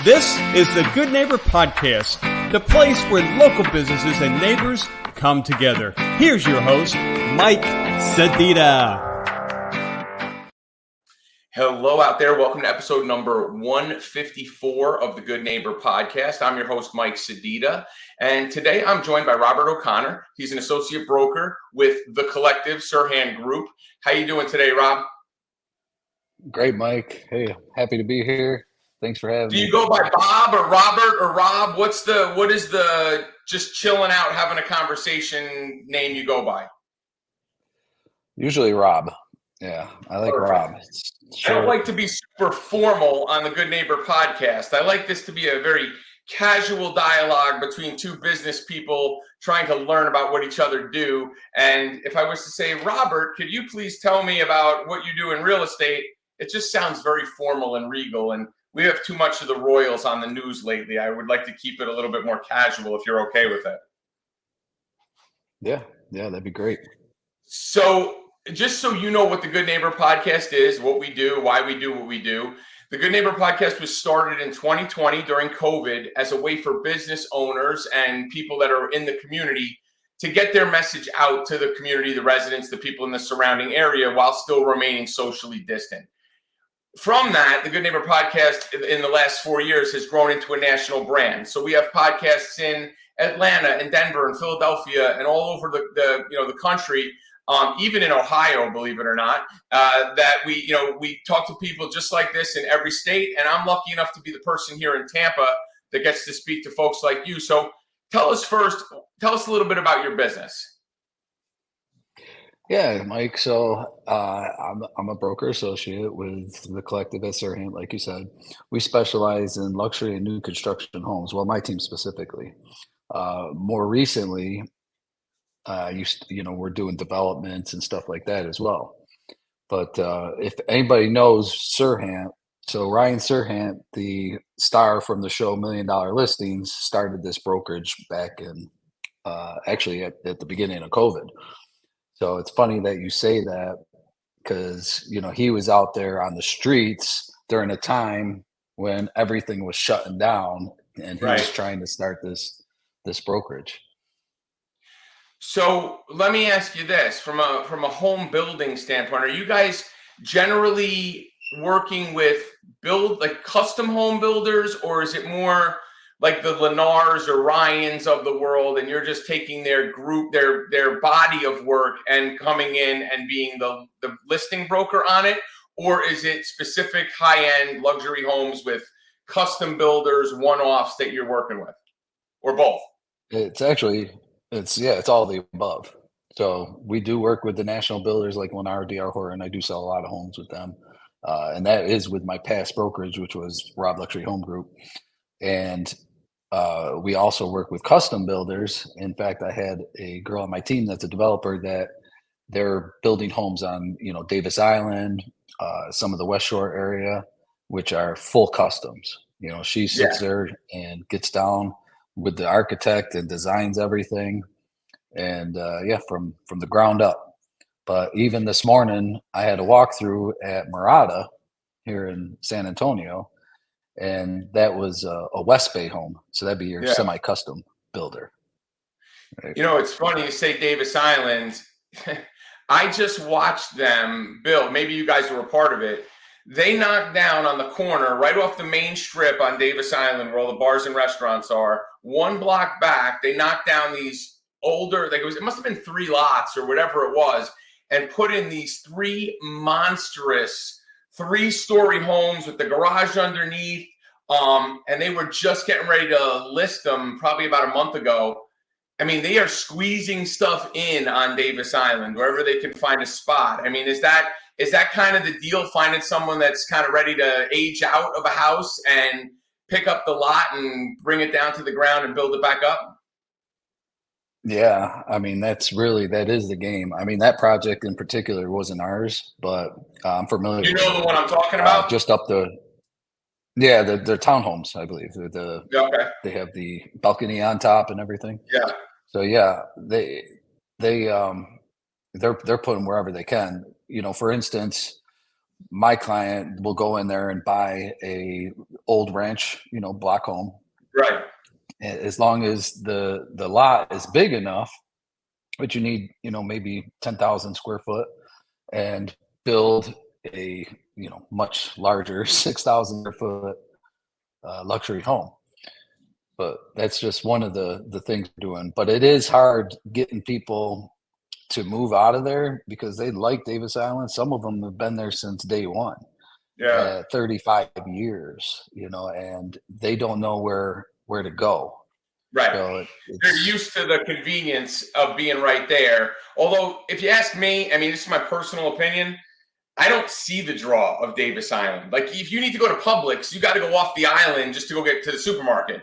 This is the Good Neighbor Podcast, the place where local businesses and neighbors come together. Here's your host, Mike Sedita. Hello out there. Welcome to episode number 154 of the Good Neighbor Podcast. I'm your host, Mike Sedita. And today I'm joined by Robert O'Connor. He's an associate broker with the Collective Sirhan Group. How you doing today, Rob? Great, Mike. Hey, happy to be here. Thanks for having me. Do you go by Bob or Robert or Rob? What is the just chilling out, having a conversation name you go by? Usually Rob. Yeah, I like Perfect. Rob. I don't like to be super formal on the Good Neighbor Podcast. I like this to be a very casual dialogue between two business people trying to learn about what each other do. And if I was to say, Robert, could you please tell me about what you do in real estate? It just sounds very formal and regal. And we have too much of the royals on the news lately. I would like to keep it a little bit more casual if you're okay with it. Yeah, that'd be great. So just so you know what the Good Neighbor Podcast is, what we do, why we do what we do. The Good Neighbor Podcast was started in 2020 during COVID as a way for business owners and people that are in the community to get their message out to the community, the residents, the people in the surrounding area while still remaining socially distant. From that, the Good Neighbor Podcast in the last 4 years has grown into a national brand. So we have podcasts in Atlanta and Denver and Philadelphia and all over the country. Even in Ohio, believe it or not, that we talk to people just like this in every state. And I'm lucky enough to be the person here in Tampa that gets to speak to folks like you. So tell us a little bit about your business. Yeah, Mike. So I'm a broker associate with the Collective Sirhan, like you said. We specialize in luxury and new construction homes. Well, my team specifically. More recently, we're doing developments and stuff like that as well. But if anybody knows Sirhan, so Ryan Sirhan, the star from the show $1 Million Listings, started this brokerage back in actually at the beginning of COVID. So it's funny that you say that because he was out there on the streets during a time when everything was shutting down, and he was trying to start this brokerage. So let me ask you this, from a home building standpoint, are you guys generally working with custom home builders, or is it more like the Lennars or Ryans of the world, and you're just taking their group, their body of work and coming in and being the listing broker on it? Or is it specific high-end luxury homes with custom builders, one-offs that you're working with, or both? It's all the above. So we do work with the national builders like Lennar, D.R. Horton. I do sell a lot of homes with them. And that is with my past brokerage, which was Rob Luxury Home Group. And we also work with custom builders. In fact, I had a girl on my team that's a developer that they're building homes on, Davis Island, some of the West Shore area, which are full customs. She sits there and gets down with the architect and designs everything, and from the ground up. But even this morning, I had a walkthrough at Murata here in San Antonio, and that was a West Bay home. So that'd be your semi-custom builder. Right? It's funny you say Davis Island. I just watched them build. Maybe you guys were a part of it. They knocked down on the corner right off the main strip on Davis Island where all the bars and restaurants are. One block back, they knocked down these older, it must have been 3 lots or whatever it was, and put in these 3 monstrous 3-story homes with the garage underneath. And they were just getting ready to list them probably about a month ago. I mean, they are squeezing stuff in on Davis Island wherever they can find a spot. I mean, is that kind of the deal, finding someone that's kind of ready to age out of a house and pick up the lot and bring it down to the ground and build it back up? Yeah, I mean, that is the game. I mean, that project in particular wasn't ours, but I'm familiar. You know the one I'm talking about? Just up they're townhomes, I believe. They have the balcony on top and everything. Yeah. So they're putting wherever they can. For instance, my client will go in there and buy a old ranch, block home. Right. As long as the lot is big enough, but you need, maybe 10,000 square foot, and build a, much larger 6,000 square foot luxury home. But that's just one of the things we're doing. But it is hard getting people to move out of there because they like Davis Island. Some of them have been there since day one. Yeah. 35 years, and they don't know where to go. Right. So they're used to the convenience of being right there. Although, if you ask me, I mean, this is my personal opinion, I don't see the draw of Davis Island. Like, if you need to go to Publix, you got to go off the island just to go get to the supermarket.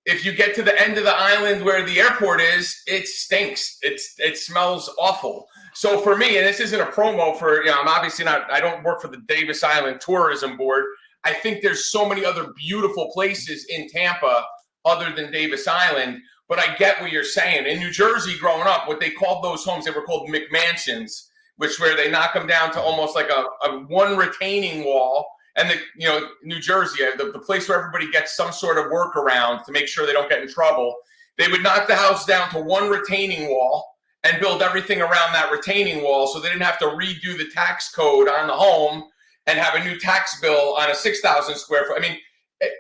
If you get to the end of the island where the airport is, it stinks. It smells awful. So for me, and this isn't a promo for, I'm obviously not, I don't work for the Davis Island Tourism Board. I think there's so many other beautiful places in Tampa other than Davis Island. But I get what you're saying. In New Jersey, growing up, what they called those homes, they were called McMansions, which where they knock them down to almost like a one retaining wall. And New Jersey, the place where everybody gets some sort of workaround to make sure they don't get in trouble, they would knock the house down to one retaining wall and build everything around that retaining wall, so they didn't have to redo the tax code on the home and have a new tax bill on a 6,000 square foot. I mean,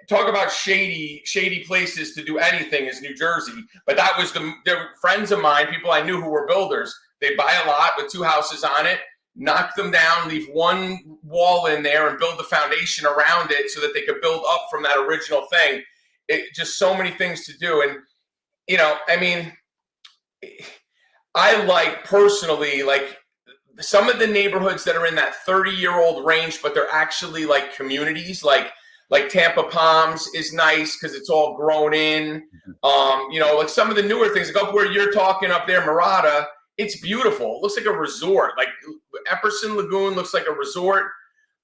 talk about shady places to do anything is New Jersey. But that was they're friends of mine, people I knew who were builders. They buy a lot with two houses on it, knock them down, leave one wall in there, and build the foundation around it so that they could build up from that original thing. It just so many things to do. And, I mean, I like personally, like some of the neighborhoods that are in that 30-year-old range, but they're actually like communities, like Tampa Palms is nice because it's all grown in. Like some of the newer things, like up where you're talking up there, Murata, it's beautiful. It looks like a resort. Like Epperson Lagoon looks like a resort,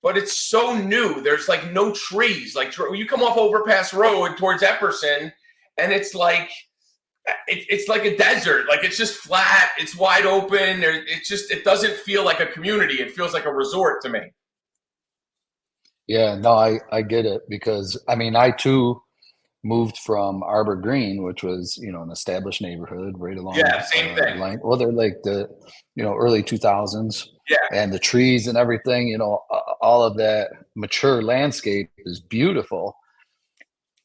but it's so new. There's like no trees. Like you come off Overpass Road towards Epperson, and it's like a desert. Like it's just flat. It's wide open. It doesn't feel like a community. It feels like a resort to me. Yeah, no, I get it because I too moved from Arbor Green, which was, an established neighborhood right along. Yeah, same thing. Well, they're like the, early 2000s. Yeah. And the trees and everything, all of that mature landscape is beautiful.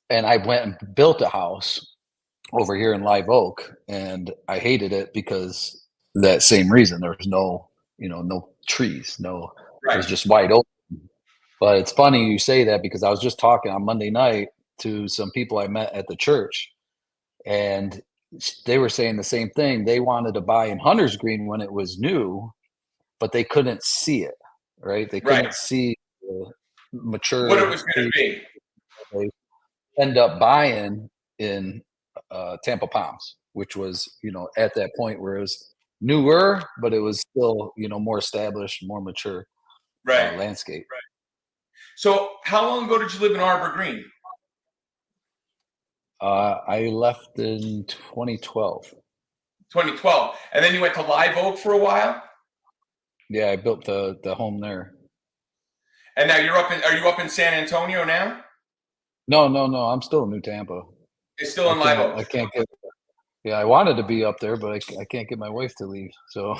And I went and built a house over here in Live Oak, and I hated it because that same reason. There was no, no trees, It was just wide open. But it's funny you say that because I was just talking on Monday night to some people I met at the church, and they were saying the same thing. They wanted to buy in Hunter's Green when it was new, but they couldn't see it, right? They couldn't see the mature. What it was going to be. They end up buying in Tampa Palms, which was, at that point where it was newer, but it was still, more established, more mature landscape. Right. So how long ago did you live in Arbor Green? I left in 2012. 2012. And then you went to Live Oak for a while? Yeah, I built the home there. And now are you up in San Antonio now? No. I'm still in New Tampa. You're still in Live Oak? I can't get. Yeah, I wanted to be up there, but I can't get my wife to leave. So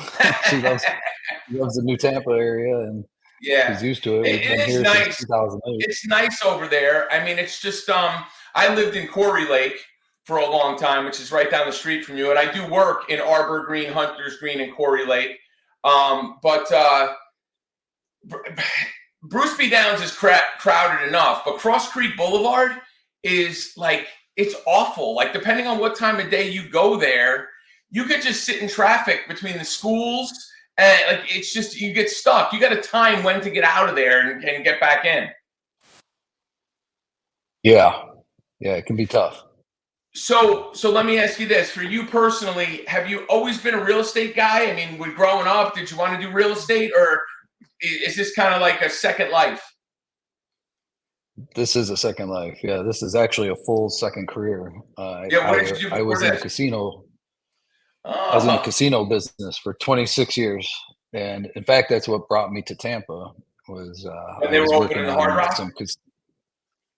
she loves the New Tampa area, and she's used to it. It is nice. 2008. It's nice over there. I mean, it's just I lived in Quarry Lake for a long time, which is right down the street from you, and I do work in Arbor Green, Hunters Green, and Quarry Lake. But Bruce B. Downs is crowded enough, but Cross Creek Boulevard is like, it's awful. Like, depending on what time of day you go there, you could just sit in traffic between the schools, and like it's just, you get stuck. You got to time when to get out of there and get back in. Yeah, it can be tough. So let me ask you this: for you personally, have you always been a real estate guy? I mean, when growing up, did you want to do real estate, or is this kind of like a second life? This is a second life. Yeah, this is actually a full second career. What did you do before I was in the casino. I was in the casino business for 26 years. And in fact, that's what brought me to Tampa. Was When I they were was opening working the Hard on Rock? some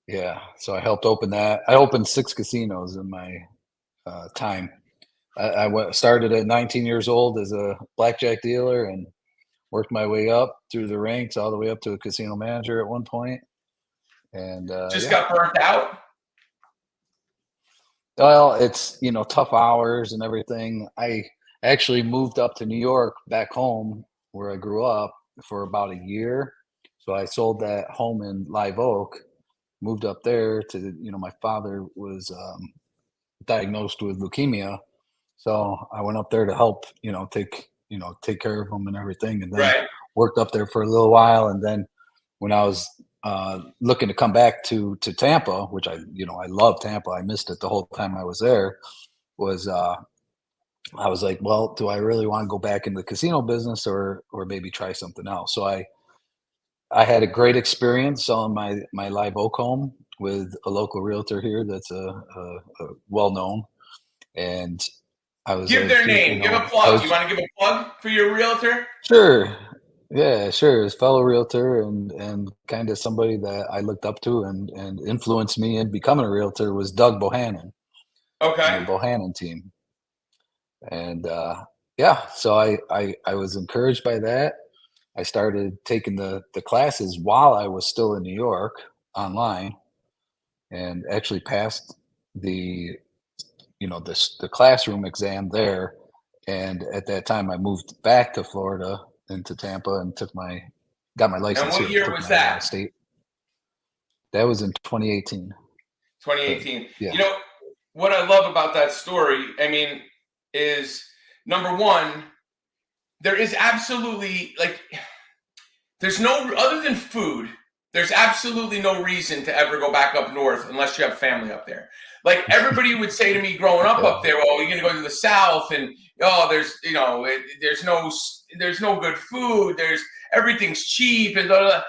yeah, so I helped open that. I opened 6 casinos in my time. Started at 19 years old as a blackjack dealer and worked my way up through the ranks all the way up to a casino manager at one point. And Just yeah, got burnt out? well, it's tough hours and everything. I actually moved up to New York, back home where I grew up, for about a year. So I sold that home in Live Oak, moved up there to my father was diagnosed with leukemia. So I went up there to help, take care of him and everything, and then Right. worked up there for a little while. And then when I was looking to come back to Tampa, which I love Tampa, I missed it the whole time I was there. Was I was like, well, do I really want to go back in the casino business or maybe try something else? So I had a great experience selling my Live Oak home with a local realtor here that's a well known, and I was Give like, their dude, name. Give a I plug. You was want to give a plug for your realtor? sure, yeah, sure, his fellow realtor and kind of somebody that I looked up to and influenced me in becoming a realtor was Doug Bohannon and the Okay. Bohannon team, and yeah, so I was encouraged by that. I started taking the classes while I was still in New York online, and actually passed the the classroom exam there. And at that time, I moved back to Florida into Tampa and got my And license what here. year Took was my that? state. That was in 2018. But 2018. yeah, You know, what I love about that story, I mean, is number one, there is absolutely like there's no other than food. There's absolutely no reason to ever go back up north unless you have family up there. Like everybody would say to me growing up yeah, up there, "Oh, you're going to go to the south, and oh, there's no good food. There's everything's cheap, and blah, blah, blah."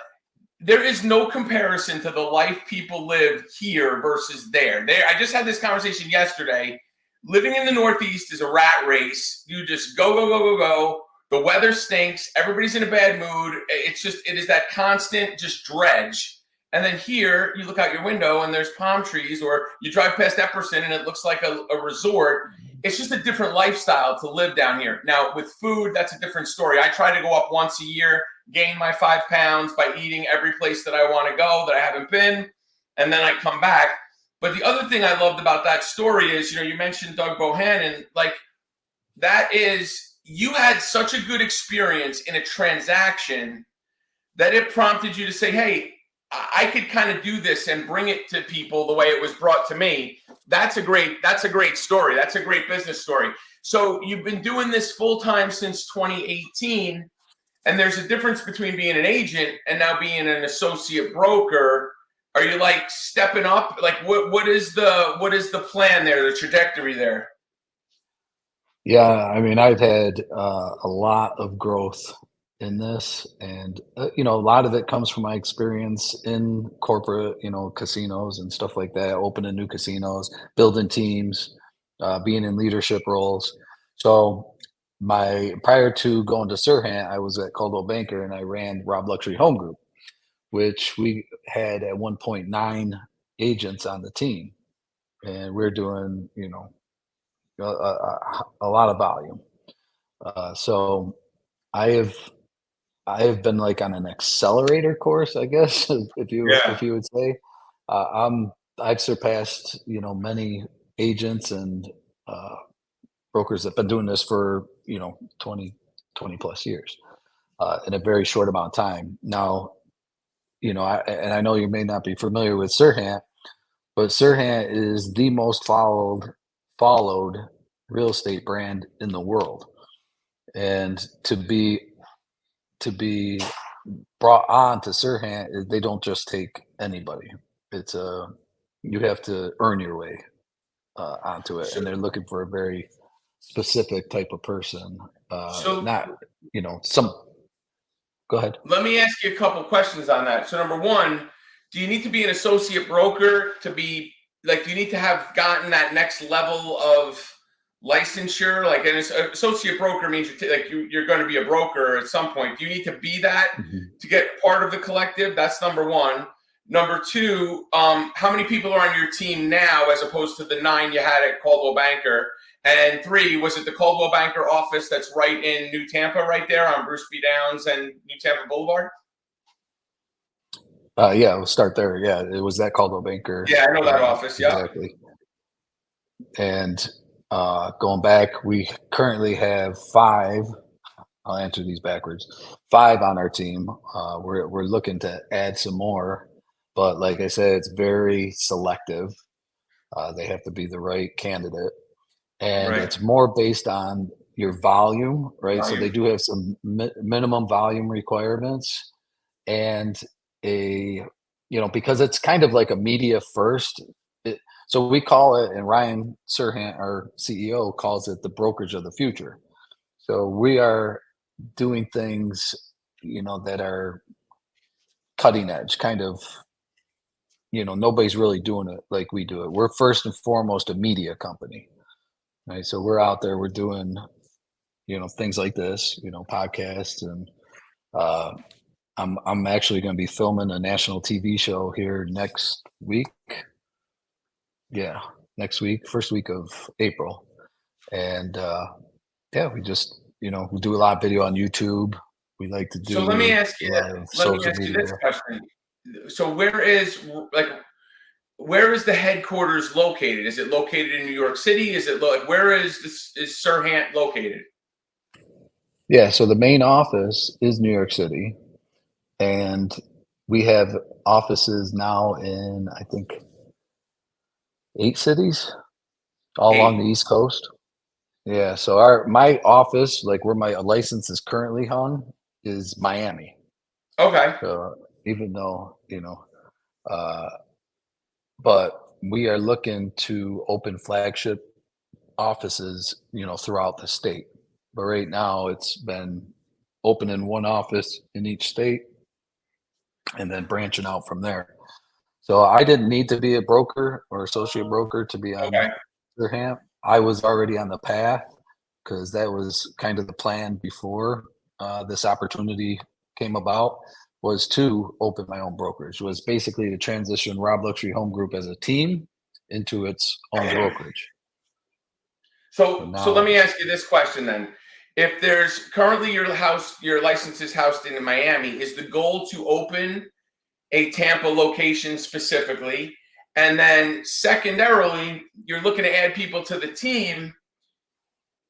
There is no comparison to the life people live here versus there. There, I just had this conversation yesterday. Living in the Northeast is a rat race. You just go, go, go, go, go. The weather stinks. Everybody's in a bad mood. It is that constant just dredge. And then here, you look out your window and there's palm trees, or you drive past Epperson and it looks like a resort. It's just a different lifestyle to live down here. Now, with food, that's a different story. I try to go up once a year, gain my 5 pounds by eating every place that I want to go that I haven't been, and then I come back. But the other thing I loved about that story is, you mentioned Doug Bohannon, like that is, you had such a good experience in a transaction that it prompted you to say, hey, I could kind of do this and bring it to people the way it was brought to me. That's a great story. That's a great business story. So you've been doing this full time since 2018. And there's a difference between being an agent and now being an associate broker. Are you like stepping up? Like what is the plan there, the trajectory there? yeah. I mean, I've had a lot of growth in this, and a lot of it comes from my experience in corporate, casinos and stuff like that, opening new casinos, building teams, being in leadership roles. So my prior to going to Sirhan, I was at Coldwell Banker and I ran Rob Luxury Home Group, which we had at 1.9 agents on the team, and we're doing a lot of volume. So I have I have been like on an accelerator course, I guess, Yeah. if you would say. I've surpassed many agents and uh, brokers that've been doing this for 20 plus years in a very short amount of time. Now, I know you may not be familiar with Sirhan, but Sirhan is the most followed real estate brand in the world, and to be brought on to Sirhan, they don't just take anybody. It's a You have to earn your way onto it, So, and they're looking for a very specific type of person. so Not some. Go ahead. let me ask you a couple questions on that. So number one, do you need to be an associate broker to be like, do you need to have gotten that next level of licensure? Like an associate broker means you're going to be a broker at some point. Do you need to be that to get part of the collective? That's number one. Number two, how many people are on your team now as opposed to the 9 you had at Coldwell Banker? And 3, was it the Coldwell Banker office that's right in New Tampa, right there on Bruce B. Downs and New Tampa Boulevard? Yeah, we'll start there. Yeah, it was that Coldwell Banker. Yeah, I know that office. Yeah, exactly. And going back, we currently have 5. I'll answer these backwards. 5 on our team. We're looking to add some more, but like I said, it's very selective. They have to be the right candidate, and right. it's more based on your volume, right? So they do have some minimum volume requirements, and because it's kind of like a media first. So we call it, and Ryan Sirhan, our CEO, calls it the brokerage of the future. So we are doing things, that are cutting edge, kind of, nobody's really doing it like we do it. We're first and foremost a media company, right? So we're out there, we're doing, things like this, podcasts, and I'm actually going to be filming a national TV show here next week. Yeah, next week, first week of April. And we just, we do a lot of video on YouTube. We like to do. So let me ask you this question. So where is the headquarters located? Is it located in New York City? Is it where is Sirhan located? Yeah, so the main office is New York City, and we have offices now in, I think, 8 cities all along the East Coast. Yeah, so my office, like where my license is currently hung, is Miami. Okay. So even though, but we are looking to open flagship offices, throughout the state. But right now it's been opening one office in each state and then branching out from there. So I didn't need to be a broker or associate broker to be on Sirhan. I was already on the path because that was kind of the plan before this opportunity came about, was to open my own brokerage, was basically to transition Rob Luxury Home Group as a team into its own brokerage. So let me ask you this question then. If there's currently your license is housed in Miami, is the goal to open a Tampa location specifically? And then secondarily, you're looking to add people to the team.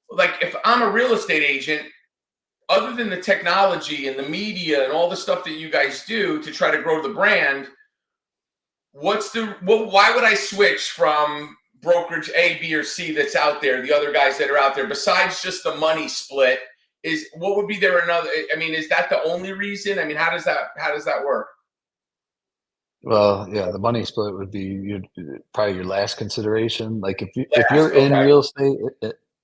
Like if I'm a real estate agent, other than the technology and the media and all the stuff that you guys do to try to grow the brand, why would I switch from brokerage A, B, or C that's out there, the other guys that are out there, besides just the money split? What would be there another? I mean, is that the only reason? I mean, how does that work? Well, yeah, the money split would be probably your last consideration. Like if you're in real estate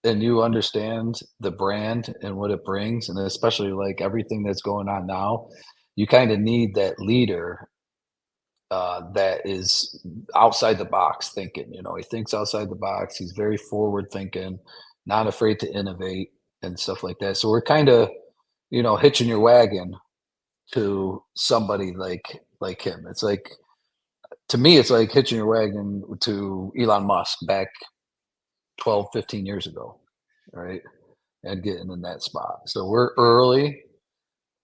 and you understand the brand and what it brings, and especially like everything that's going on now, you kind of need that leader that is outside the box thinking. He thinks outside the box. He's very forward thinking, not afraid to innovate and stuff like that. So we're kind of, hitching your wagon to somebody like him. It's like, to me, it's like hitching your wagon to Elon Musk back 12, 15 years ago, right? And getting in that spot. So we're early,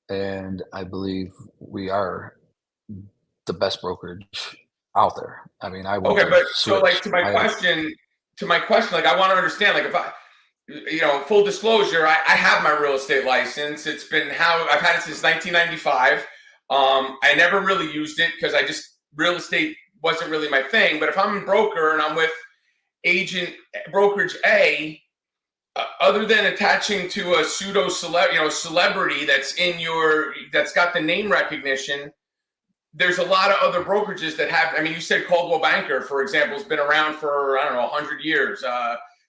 and I believe we are the best brokerage out there. I mean, I would. Okay, but so like to my question, like I want to understand, like if I, full disclosure, I have my real estate license. It's been I've had it since 1995. I never really used it because real estate wasn't really my thing. But if I'm a broker and I'm with agent brokerage A, other than attaching to a celebrity that's got the name recognition, there's a lot of other brokerages that have. I mean, you said Coldwell Banker, for example, has been around for 100 years.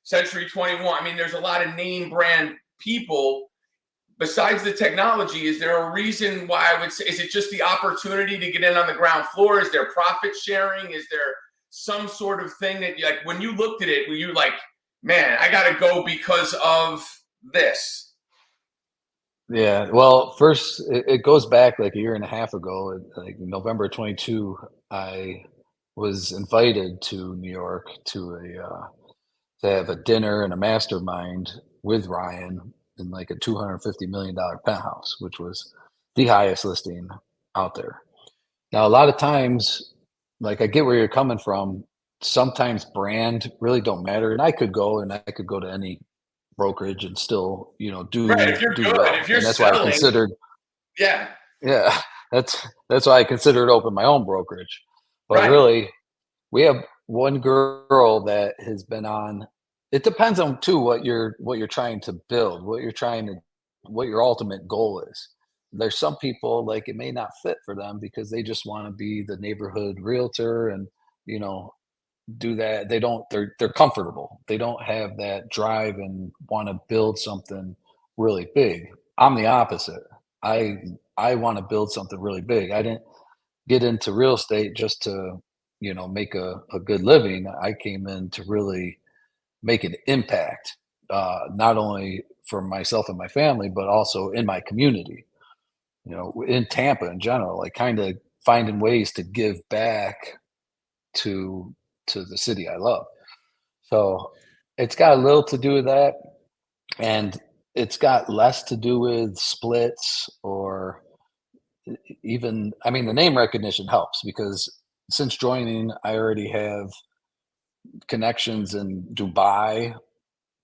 Century 21. I mean, there's a lot of name brand people. Besides the technology, is there a reason why I would say? Is it just the opportunity to get in on the ground floor? Is there profit sharing? Is there some sort of thing that, like, when you looked at it, were you like, man, I got to go because of this? Yeah. Well, first, it goes back like a year and a half ago, like November 22. I was invited to New York to have a dinner and a mastermind with Ryan in like a $250 million penthouse, which was the highest listing out there. Now, a lot of times, like I get where you're coming from. Sometimes brand really don't matter, and I could go to any brokerage and still, Right. If you're do good, well. if you're And that's why I selling, considered, yeah. yeah, that's why I considered open my own brokerage. But Right. really, we have one girl that has been on. It depends on too what you're trying to build, what your ultimate goal is. There's some people like it may not fit for them because they just want to be the neighborhood realtor and you know do that. They're comfortable. They don't have that drive and want to build something really big. I'm the opposite. I I want to build something really big. I didn't get into real estate just to, make a good living. I came in to really make an impact, not only for myself and my family, but also in my community, in Tampa in general, like kind of finding ways to give back to the city I love. So it's got a little to do with that. And it's got less to do with splits or even, I mean, the name recognition helps because since joining, I already have connections in Dubai,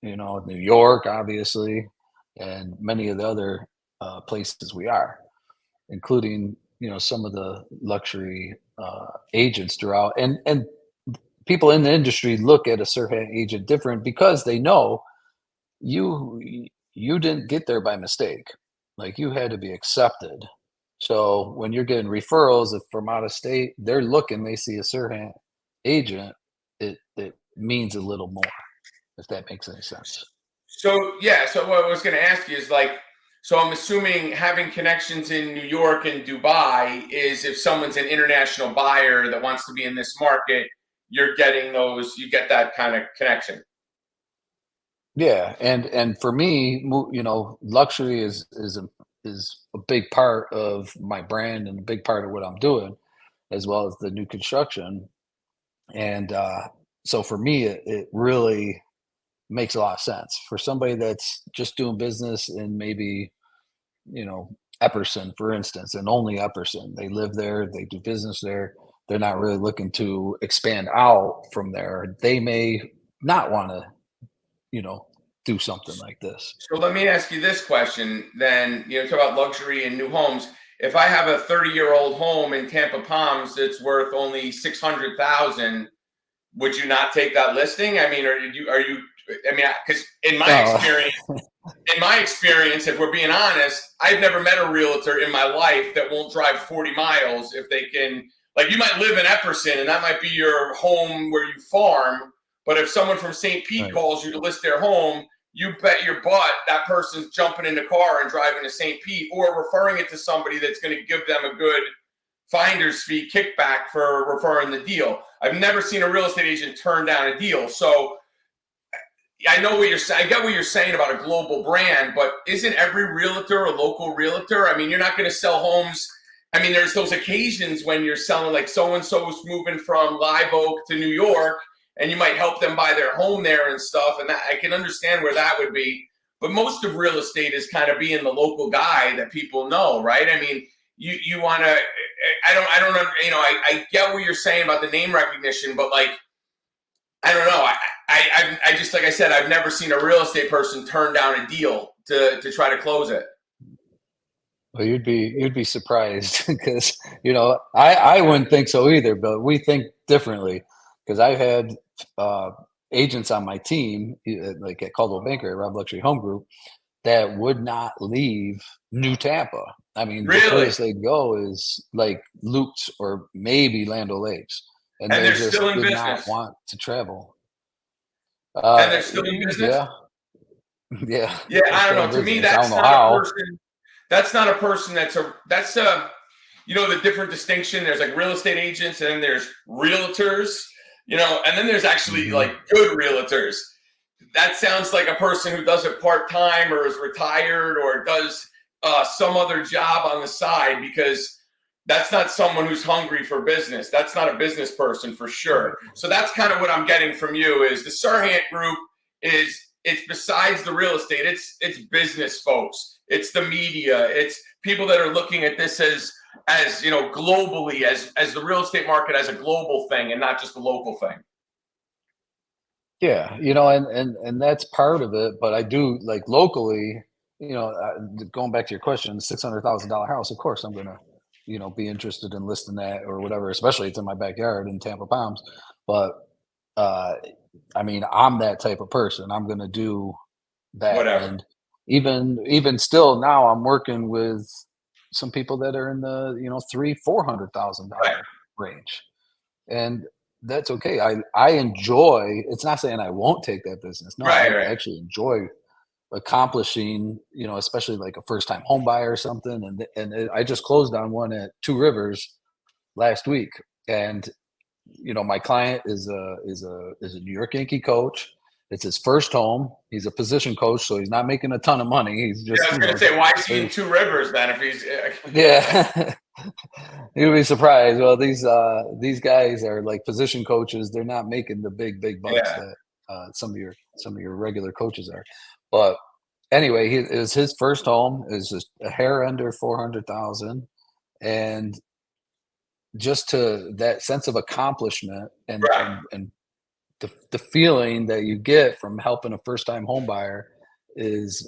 New York, obviously, and many of the other places we are, including, some of the luxury agents throughout. And people in the industry look at a Sirhan agent different because they know you you didn't get there by mistake. Like you had to be accepted. So when you're getting referrals from out of state, they're looking, they see a Sirhan agent, it means a little more, if that makes any sense. So yeah, so what I was going to ask you is like, so I'm assuming having connections in New York and Dubai is if someone's an international buyer that wants to be in this market, you're getting those, you get that kind of connection. Yeah, and for me, luxury is a big part of my brand and a big part of what I'm doing, as well as the new construction. And so for me, it really makes a lot of sense. For somebody that's just doing business in maybe, Epperson, for instance, and only Epperson, they live there, they do business there. They're not really looking to expand out from there. They may not want to, you know, do something like this. So let me ask you this question then, talk about luxury and new homes. If I have a 30-year-old home in Tampa Palms that's worth only 600,000, would you not take that listing? I mean, are you I mean, because Oh, in my experience, if we're being honest, I've never met a realtor in my life that won't drive 40 miles if they can. Like, you might live in Epperson and that might be your home where you farm. But if someone from St. Pete right. calls you to list their home, you bet your butt that person's jumping in the car and driving to St. Pete or referring it to somebody that's going to give them a good finder's fee kickback for referring the deal. I've never seen a real estate agent turn down a deal. So I know what you're saying. I get what you're saying about a global brand, but isn't every realtor a local realtor? I mean, you're not going to sell homes. I mean, there's those occasions when you're selling, like so and so's moving from Live Oak to New York, and you might help them buy their home there and stuff. And that I can understand where that would be. But most of real estate is kind of being the local guy that people know, right? I mean, you want to. I don't. I get what you're saying about the name recognition, but like I don't know. I just like I said, I've never seen a real estate person turn down a deal to try to close it. Well, you'd be surprised because I wouldn't think so either, but we think differently because I've had uh, agents on my team, like at Caldwell Banker, Rob Luxury Home Group, that would not leave New Tampa. I mean, the Really? furthest they'd go is like Lutz or maybe Land O'Lakes, and And they they're still just in did not business. want to travel. And they're still in business. Yeah, yeah, Yeah, they're I don't still know. in To me, business. I don't know how. that's not a person that's a the different distinction. There's like real estate agents, and then there's realtors, and then there's actually Hmm. like good realtors. that sounds like a person who does it part-time or is retired or does some other job on the side, because that's not someone who's hungry for business. That's not a business person for sure. So that's kind of what I'm getting from you is the Sirhan Group it's besides the real estate, it's business folks, it's the media, it's people that are looking at this as globally, as the real estate market as a global thing and not just a local thing. Yeah, and that's part of it. But I do like locally, going back to your question, $600,000 house. Of course, I'm gonna, be interested in listing that or whatever. Especially it's in my backyard in Tampa Palms. But I mean, I'm that type of person. I'm gonna do that. Whatever. And even still now, I'm working with some people that are in the $300,000-$400,000 Right. range, and that's okay. I enjoy. It's not saying I won't take that business. No, I Right. actually enjoy accomplishing. Especially like a first time home buyer or something. I just closed on one at Two Rivers last week, and my client is a New York Yankee coach. It's his first home. He's a position coach, so he's not making a ton of money. He's just. Yeah, I was going to say, why is he in Two Rivers then? If he's Yeah, you'd be surprised. Well, these guys are like position coaches. They're not making the big bucks Yeah. that some of your regular coaches are. But anyway, it was his first home. It was just a hair under 400,000, and just to that sense of accomplishment and Right. and the feeling that you get from helping a first time home buyer is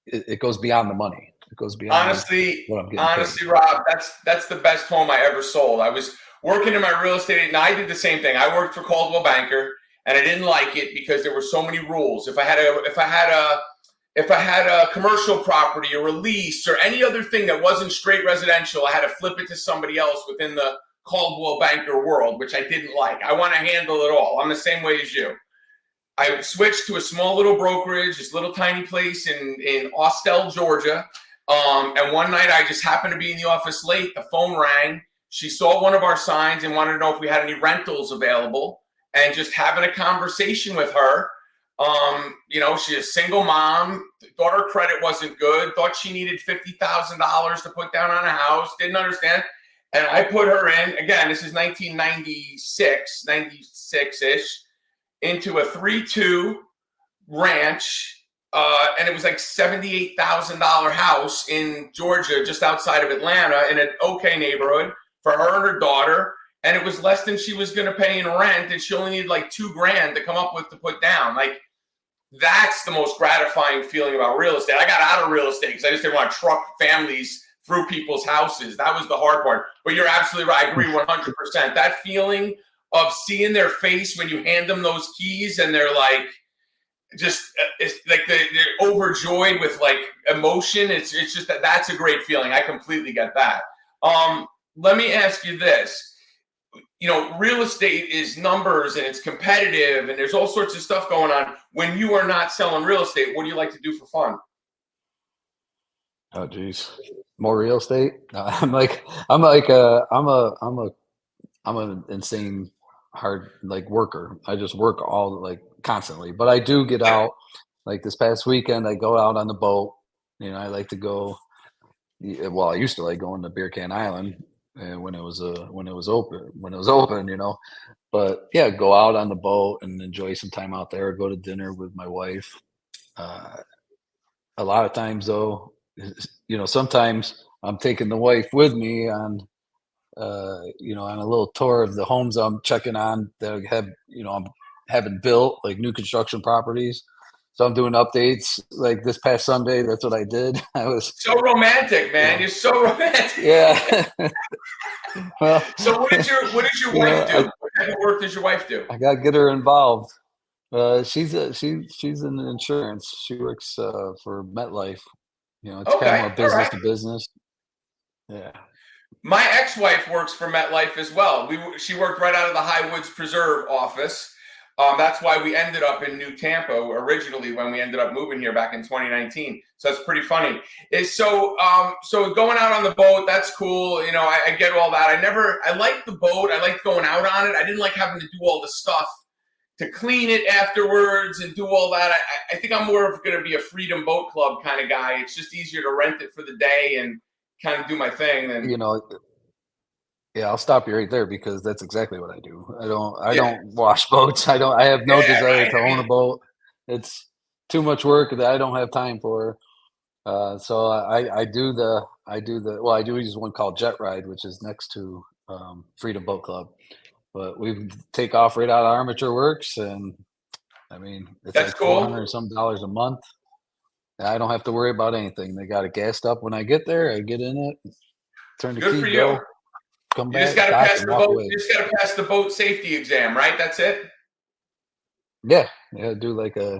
it goes beyond the money. It goes beyond Honestly, what I'm getting paid. Rob, that's the best home I ever sold. I was working in my real estate, and I did the same thing. I worked for Coldwell Banker, and I didn't like it because there were so many rules. If I had a commercial property or a lease or any other thing that wasn't straight residential, I had to flip it to somebody else within the Caldwell Banker world, which I didn't like. I want to handle it all. I'm the same way as you. I switched to a small little brokerage, this little tiny place in Austell, Georgia. And one night I just happened to be in the office late. The phone rang. She saw one of our signs and wanted to know if we had any rentals available. And just having a conversation with her, she's a single mom, thought her credit wasn't good, thought she needed $50,000 to put down on a house, didn't understand. And I put her in, again, this is 1996, 96-ish, into a 3-2 ranch, and it was like $78,000 house in Georgia, just outside of Atlanta, in an okay neighborhood for her and her daughter. And it was less than she was going to pay in rent, and she only needed like $2,000 to come up with to put down. Like, that's the most gratifying feeling about real estate. I got out of real estate because I just didn't want to truck families through people's houses. That was the hard part. But you're absolutely right. I agree 100%. That feeling of seeing their face when you hand them those keys and they're like, just it's like they're overjoyed with like emotion. It's just that's a great feeling. I completely get that. Let me ask you this. Real estate is numbers and it's competitive and there's all sorts of stuff going on. When you are not selling real estate, what do you like to do for fun? Oh, geez, more real estate. No, I'm an insane hard like worker. I just work all like constantly, but I do get out. Like this past weekend, I go out on the boat. I like to go. Well, I used to like going to Beer Can Island when it was open. But yeah, go out on the boat and enjoy some time out there. Go to dinner with my wife. A lot of times, though, sometimes I'm taking the wife with me on on a little tour of the homes I'm checking on that I'm having built, like new construction properties. So I'm doing updates like this past Sunday. That's what I did. I was so romantic, man. You're so romantic. Yeah. Well, so what does your wife do? What type of work does your wife do? I got to get her involved. She's in insurance. She works for MetLife. It's kind of more business to business. Yeah. My ex-wife works for MetLife as well. She worked right out of the Highwoods Preserve office. That's why we ended up in New Tampa originally when we ended up moving here back in 2019. So that's pretty funny. So going out on the boat, that's cool. I get all that. I liked the boat. I liked going out on it. I didn't like having to do all the stuff to clean it afterwards and do all that. I think I'm more of going to be a Freedom Boat Club kind of guy. It's just easier to rent it for the day and kind of do my thing. And yeah, I'll stop you right there because that's exactly what I do. I don't wash boats. I have no desire to own a boat. It's too much work that I don't have time for. So I do use one called Jet Ride, which is next to Freedom Boat Club. But we take off right out of Armature Works, and I mean it's that's like cool. $400 some a month. And I don't have to worry about anything. They got it gassed up when I get there. I get in it, turn the key, go, come back. You just got to pass the boat. You just got to pass the boat safety exam, right? That's it. Yeah, do like I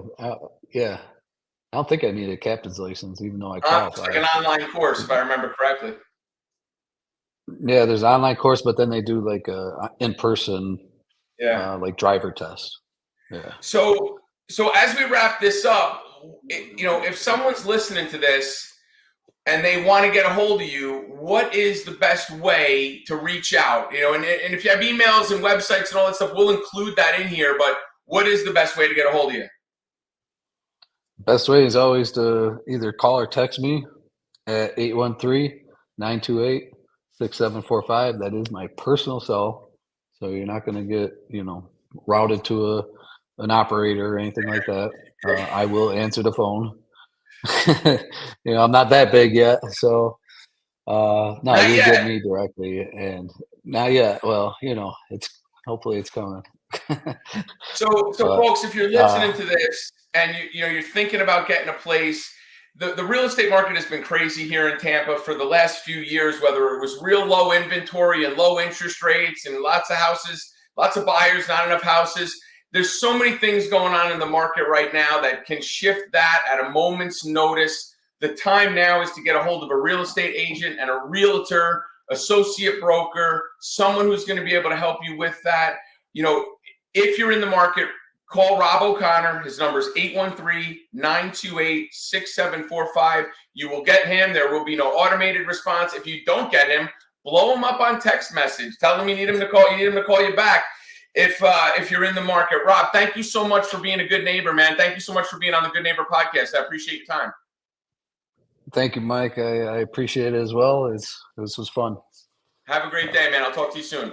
don't think I need a captain's license, even though I qualify. It's like an online course, if I remember correctly. Yeah, there's an online course, but then they do like a in-person, like driver test. Yeah. So as we wrap this up, if someone's listening to this and they want to get a hold of you, what is the best way to reach out? And if you have emails and websites and all that stuff, we'll include that in here. But what is the best way to get a hold of you? Best way is always to either call or text me at 813-928-6745. That is my personal cell. So you're not going to get, routed to an operator or anything like that. I will answer the phone. I'm not that big yet. So, no, you get me directly. And not yet. Well, hopefully it's coming. So folks, if you're listening to this and you're thinking about getting a place, the real estate market has been crazy here in Tampa for the last few years, whether it was real low inventory and low interest rates and lots of houses, lots of buyers, not enough houses. There's so many things going on in the market right now that can shift that at a moment's notice. The time now is to get a hold of a real estate agent and a realtor, associate broker, someone who's going to be able to help you with that. If you're in the market, call Rob O'Connor. His number is 813-928-6745. You will get him. There will be no automated response. If you don't get him, blow him up on text message. Tell him you need him to call. You need him to call you back. If you're in the market. Rob, thank you so much for being a good neighbor, man. Thank you so much for being on the Good Neighbor podcast. I appreciate your time. Thank you, Mike. I appreciate it as well. This was fun. Have a great day, man. I'll talk to you soon.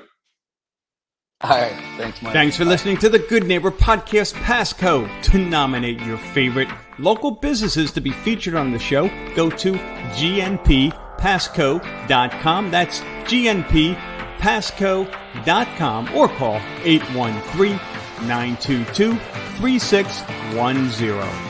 All right. Thanks, Mike. Thanks for listening to the Good Neighbor Podcast Passcode. To nominate your favorite local businesses to be featured on the show, go to gnppasco.com. That's gnppasco.com or call 813-922-3610.